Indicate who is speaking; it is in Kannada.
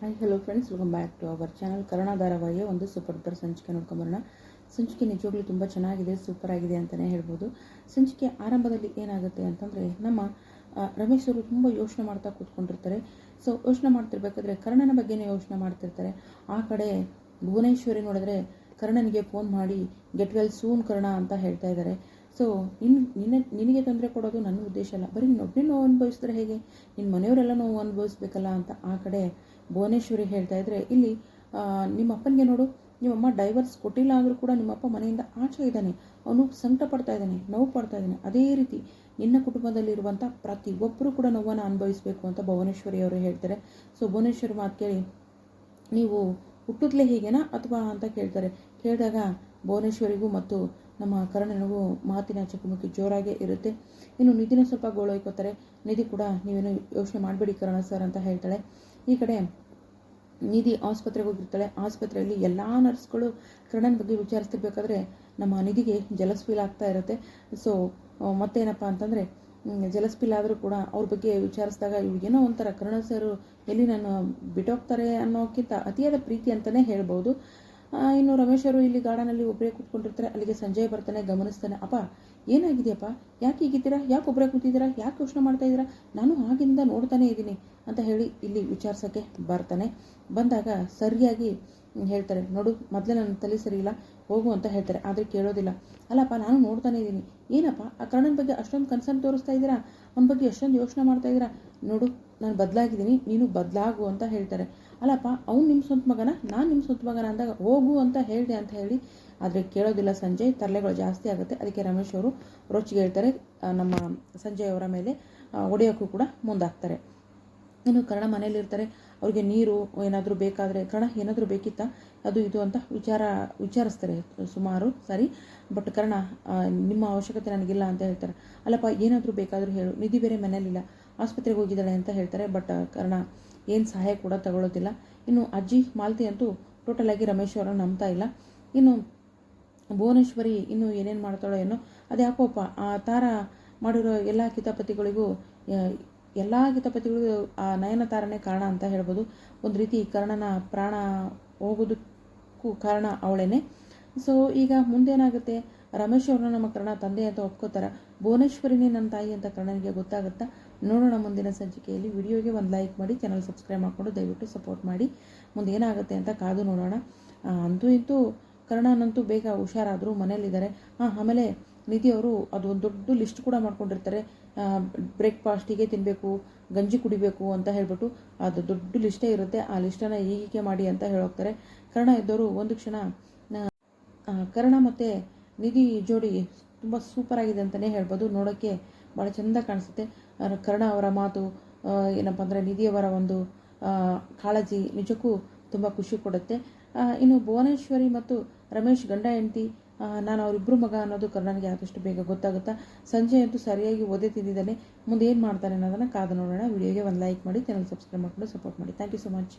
Speaker 1: Hi hello friends, welcome back to our channel. Kannada ಧಾರಾವಾಹಿಯ ಒಂದು ಸೂಪರ್ ಡೂಪರ್ ಸಂಚಿಕೆ ನೋಡ್ಕೊಂಬರೋಣ. ಸಂಚಿಕೆ ನಿಜವಾಗ್ಲೂ ತುಂಬ ಚೆನ್ನಾಗಿದೆ, ಸೂಪರ್ ಆಗಿದೆ ಅಂತಲೇ ಹೇಳ್ಬೋದು. ಸಂಚಿಕೆ ಆರಂಭದಲ್ಲಿ ಏನಾಗುತ್ತೆ ಅಂತಂದರೆ, ನಮ್ಮ ರಮೇಶ್ ಅವರು ತುಂಬ ಯೋಚನೆ ಮಾಡ್ತಾ ಕೂತ್ಕೊಂಡಿರ್ತಾರೆ. ಸೊ ಯೋಚನೆ ಮಾಡ್ತಿರ್ಬೇಕಾದ್ರೆ ಕರ್ಣನ ಬಗ್ಗೆನೇ ಯೋಚನೆ ಮಾಡ್ತಿರ್ತಾರೆ. ಆ ಕಡೆ ಭುವನೇಶ್ವರಿ ನೋಡಿದ್ರೆ ಕರ್ಣನಿಗೆ ಫೋನ್ ಮಾಡಿ ಗೆಟ್ ವೆಲ್ ಸೂನ್ ಕರ್ಣ ಅಂತ ಹೇಳ್ತಾ ಇದ್ದಾರೆ. ಸೊ ನಿನಗೆ ತೊಂದರೆ ಕೊಡೋದು ನನ್ನ ಉದ್ದೇಶ ಅಲ್ಲ, ಬರೀ ನೀನೊಬ್ಬನೇ ನೋವು ಅನುಭವಿಸಿದ್ರೆ ಹೇಗೆ, ನಿನ್ನ ಮನೆಯವರೆಲ್ಲ ನೋವು ಅನುಭವಿಸ್ಬೇಕಲ್ಲ ಅಂತ ಆ ಕಡೆ ಭುವನೇಶ್ವರಿ ಹೇಳ್ತಾ ಇದ್ರೆ, ಇಲ್ಲಿ ನಿಮ್ಮ ಅಪ್ಪನಿಗೆ ನೋಡು, ನಿಮ್ಮಮ್ಮ ಡೈವರ್ಸ್ ಕೊಟ್ಟಿಲ್ಲ ಅಂದರೂ ಕೂಡ ನಿಮ್ಮಪ್ಪ ಮನೆಯಿಂದ ಆಚೆ ಇದ್ದಾನೆ, ಅವನು ಸಂಕಟ ಪಡ್ತಾ ಇದ್ದಾನೆ, ನೋವು ಪಡ್ತಾ ಇದ್ದಾನೆ. ಅದೇ ರೀತಿ ನಿನ್ನ ಕುಟುಂಬದಲ್ಲಿರುವಂಥ ಪ್ರತಿಯೊಬ್ಬರು ಕೂಡ ನೋವನ್ನು ಅನುಭವಿಸಬೇಕು ಅಂತ ಭುವನೇಶ್ವರಿ ಅವರು ಹೇಳ್ತಾರೆ. ಸೊ ಭುವನೇಶ್ವರಿ ಮಾತು ಕೇಳಿ, ನೀವು ಹುಟ್ಟುತ್ತಲೇ ಹೀಗೇನಾ ಅಥವಾ ಅಂತ ಕೇಳ್ತಾರೆ. ಕೇಳಿದಾಗ ಭುವನೇಶ್ವರಿಗೂ ಮತ್ತು ನಮ್ಮ ಕರ್ಣನಿಗೂ ಮಾತಿನ ಚಕಮಕಿ ಜೋರಾಗೇ ಇರುತ್ತೆ. ಇನ್ನು ನಿಧಿನ ಸ್ವಲ್ಪ ಗೋಳೊಯ್ಕೋತಾರೆ. ನಿಧಿ ಕೂಡ ನೀವೇನು ಯೋಚನೆ ಮಾಡಬೇಡಿ ಕರ್ಣ ಸರ್ ಅಂತ ಹೇಳ್ತಾಳೆ. ಈ ಕಡೆ ನಿಧಿ ಆಸ್ಪತ್ರೆಗೆ ಹೋಗಿರ್ತಾಳೆ. ಆಸ್ಪತ್ರೆಯಲ್ಲಿ ಎಲ್ಲ ನರ್ಸ್ಗಳು ಕರ್ಣನ ಬಗ್ಗೆ ವಿಚಾರಿಸ್ತಿರ್ಬೇಕಾದ್ರೆ ನಮ್ಮ ನಿಧಿಗೆ ಜಲಸ್ ಫೀಲ್ ಆಗ್ತಾ ಇರುತ್ತೆ. ಸೊ ಮತ್ತೇನಪ್ಪ ಅಂತಂದರೆ, ಜಲಸ್ ಫೀಲ್ ಆದರೂ ಕೂಡ ಅವ್ರ ಬಗ್ಗೆ ವಿಚಾರಿಸಿದಾಗ ಇವ್ರಿಗೇನೋ ಒಂಥರ ಕರ್ಣ ಸರ್ ಎಲ್ಲಿ ನಾನು ಬಿಟ್ಟೋಗ್ತಾರೆ ಅನ್ನೋಕ್ಕಿಂತ ಅತಿಯಾದ ಪ್ರೀತಿ ಅಂತಲೇ ಹೇಳ್ಬೋದು. ಇನ್ನು ರಮೇಶ್ ಅವರು ಇಲ್ಲಿ ಗಾರ್ಡನಲ್ಲಿ ಒಬ್ಬರೇ ಕೂತ್ಕೊಂಡಿರ್ತಾರೆ. ಅಲ್ಲಿಗೆ ಸಂಜಯ್ ಬರ್ತಾನೆ, ಗಮನಿಸ್ತಾನೆ. ಅಪ್ಪ ಏನಾಗಿದೆಯಪ್ಪ, ಯಾಕೆ ಹೀಗಿದ್ದೀರಾ, ಯಾಕೆ ಒಬ್ಬರೇ ಕೂತಿದ್ದೀರಾ, ಯಾಕೆ ಯೋಚನೆ ಮಾಡ್ತಾ ಇದ್ದೀರಾ, ನಾನು ಆಗಿಂದ ನೋಡ್ತಾನೆ ಇದ್ದೀನಿ ಅಂತ ಹೇಳಿ ಇಲ್ಲಿ ವಿಚಾರಿಸೋಕ್ಕೆ ಬರ್ತಾನೆ. ಬಂದಾಗ ಸರಿಯಾಗಿ ಹೇಳ್ತಾರೆ, ನೋಡು ಮೊದಲೇ ನನ್ನ ತಲೆ ಸರಿ ಇಲ್ಲ, ಹೋಗು ಅಂತ ಹೇಳ್ತಾರೆ. ಆದರೆ ಕೇಳೋದಿಲ್ಲ. ಅಲ್ಲಪ್ಪ ನಾನು ನೋಡ್ತಾನೆ ಇದ್ದೀನಿ, ಏನಪ್ಪ ಆ ಕರ್ಣನ ಬಗ್ಗೆ ಅಷ್ಟೊಂದು ಕನ್ಸರ್ನ್ ತೋರಿಸ್ತಾ ಇದ್ದೀರಾ, ಅವನ ಬಗ್ಗೆ ಎಷ್ಟೊಂದು ಯೋಚನೆ ಮಾಡ್ತಾ ಇದ್ದೀರಾ, ನೋಡು ನಾನು ಬದಲಾಗಿದ್ದೀನಿ, ನೀನು ಬದಲಾಗು ಅಂತ ಹೇಳ್ತಾರೆ. ಅಲ್ಲಪ್ಪ ಅವ್ನು ನಿಮ್ಮ ಸ್ವಂತ ಮಗನ, ನಾನು ನಿಮ್ಮ ಸ್ವಂತ ಮಗನ ಅಂದಾಗ ಹೋಗು ಅಂತ ಹೇಳಿದೆ ಅಂತ ಹೇಳಿ. ಆದರೆ ಕೇಳೋದಿಲ್ಲ ಸಂಜಯ್. ತರಲೆಗಳು ಜಾಸ್ತಿ ಆಗುತ್ತೆ. ಅದಕ್ಕೆ ರಮೇಶ್ ಅವರು ರೊಚ್ಚಿಗೆ ಹೇಳ್ತಾರೆ, ನಮ್ಮ ಸಂಜಯ್ ಅವರ ಮೇಲೆ ಹೊಡೆಯೋಕ್ಕೂ ಕೂಡ ಮುಂದಾಗ್ತಾರೆ. ಇನ್ನು ಕರ್ಣ ಮನೇಲಿರ್ತಾರೆ. ಅವ್ರಿಗೆ ನೀರು ಏನಾದರೂ ಬೇಕಾದರೆ, ಕರ್ಣ ಏನಾದರೂ ಬೇಕಿತ್ತಾ ಅದು ಇದು ಅಂತ ವಿಚಾರಿಸ್ತಾರೆ ಸುಮಾರು ಸರಿ. ಬಟ್ ಕರ್ಣ ನಿಮ್ಮ ಅವಶ್ಯಕತೆ ನನಗಿಲ್ಲ ಅಂತ ಹೇಳ್ತಾರೆ. ಅಲ್ಲಪ್ಪ ಏನಾದರೂ ಬೇಕಾದರೂ ಹೇಳು, ನಿಧಿ ಬೇರೆ ಮನೇಲಿಲ್ಲ, ಆಸ್ಪತ್ರೆಗೆ ಹೋಗಿದ್ದಾಳೆ ಅಂತ ಹೇಳ್ತಾರೆ. ಬಟ್ ಕರ್ಣ ಏನು ಸಹಾಯ ಕೂಡ ತಗೊಳ್ಳೋದಿಲ್ಲ. ಇನ್ನು ಅಜ್ಜಿ ಮಾಲತಿ ಅಂತೂ ಟೋಟಲಾಗಿ ರಮೇಶ್ ಅವರನ್ನು ನಂಬ್ತಾ ಇಲ್ಲ. ಇನ್ನು ಭುವನೇಶ್ವರಿ ಇನ್ನೂ ಏನೇನು ಮಾಡ್ತಾಳೋ ಏನೋ, ಅದ್ಯಾಕೋಪ್ಪ ಆ ತಾರ ಮಾಡಿರೋ ಎಲ್ಲ ಕಿತಾಪತಿಗಳಿಗೂ ಆ ನಯನ ತಾರನೇ ಕಾರಣ ಅಂತ ಹೇಳ್ಬೋದು. ಒಂದು ರೀತಿ ಕರ್ಣನ ಪ್ರಾಣ ಹೋಗೋದಕ್ಕೂ ಕಾರಣ ಅವಳೇನೆ. ಸೊ ಈಗ ಮುಂದೇನಾಗುತ್ತೆ, ರಮೇಶ್ ಅವ್ರನ್ನ ನಮ್ಮ ಕರ್ಣ ತಂದೆ ಅಂತ ಒಪ್ಕೋತಾರೆ. ಭುವನೇಶ್ವರಿನೇ ನನ್ನ ತಾಯಿ ಅಂತ ಕರ್ಣನಿಗೆ ಗೊತ್ತಾಗುತ್ತಾ, ನೋಡೋಣ ಮುಂದಿನ ಸಂಚಿಕೆಯಲ್ಲಿ. ವಿಡಿಯೋಗೆ ಒಂದು ಲೈಕ್ ಮಾಡಿ, ಚಾನಲ್ ಸಬ್ಸ್ಕ್ರೈಬ್ ಮಾಡಿಕೊಂಡು ದಯವಿಟ್ಟು ಸಪೋರ್ಟ್ ಮಾಡಿ. ಮುಂದೆ ಏನಾಗುತ್ತೆ ಅಂತ ಕಾದು ನೋಡೋಣ. ಅಂತೂ ಇಂತೂ ಕರ್ಣನಂತೂ ಬೇಗ ಹುಷಾರಾದರೂ ಮನೇಲಿದ್ದಾರೆ. ಆಮೇಲೆ ನಿಧಿ ಅವರು ಅದು ಒಂದು ದೊಡ್ಡ ಲಿಸ್ಟ್ ಕೂಡ ಮಾಡ್ಕೊಂಡಿರ್ತಾರೆ. ಬ್ರೇಕ್ಫಾಸ್ಟಿಗೆ ತಿನ್ನಬೇಕು, ಗಂಜಿ ಕುಡಿಬೇಕು ಅಂತ ಹೇಳ್ಬಿಟ್ಟು ಅದು ದೊಡ್ಡ ಲಿಸ್ಟೇ ಇರುತ್ತೆ. ಆ ಲಿಸ್ಟನ್ನು ಹೀಗೆ ಮಾಡಿ ಅಂತ ಹೇಳೋಗ್ತಾರೆ. ಕರ್ಣ ಇದ್ದವರು ಒಂದು ಕ್ಷಣ ಕರ್ಣ ಮತ್ತು ನಿಧಿ ಜೋಡಿ ತುಂಬ ಸೂಪರಾಗಿದೆ ಅಂತಲೇ ಹೇಳ್ಬೋದು. ನೋಡೋಕ್ಕೆ ಭಾಳ ಚೆಂದ ಕಾಣಿಸುತ್ತೆ. ಕರ್ಣ ಅವರ ಮಾತು ಏನಪ್ಪ ಅಂದರೆ, ನಿಧಿಯವರ ಒಂದು ಕಾಳಜಿ ನಿಜಕ್ಕೂ ತುಂಬ ಖುಷಿ ಕೊಡುತ್ತೆ. ಇನ್ನು ಭುವನೇಶ್ವರಿ ಮತ್ತು ರಮೇಶ್ ಗಂಡ ಹೆಂಡತಿ, ನಾನು ಅವರಿಬ್ಬರು ಮಗ ಅನ್ನೋದು ಕರ್ಣನಿಗೆ ಆದಷ್ಟು ಬೇಗ ಗೊತ್ತಾಗುತ್ತಾ. ಸಂಜಯ್ ಅಂತೂ ಸರಿಯಾಗಿ ಓದೇ ತಿಂದಿದ್ದಾನೆ. ಮುಂದೆ ಏನು ಮಾಡ್ತಾನೆ ಅನ್ನೋದನ್ನು ಕಾದು ನೋಡೋಣ. ವಿಡಿಯೋಗೆ ಒಂದು ಲೈಕ್ ಮಾಡಿ, ಚಾನಲ್ ಸಬ್ಸ್ಕ್ರೈಬ್ ಮಾಡಿಕೊಂಡು ಸಪೋರ್ಟ್ ಮಾಡಿ. Thank you so much.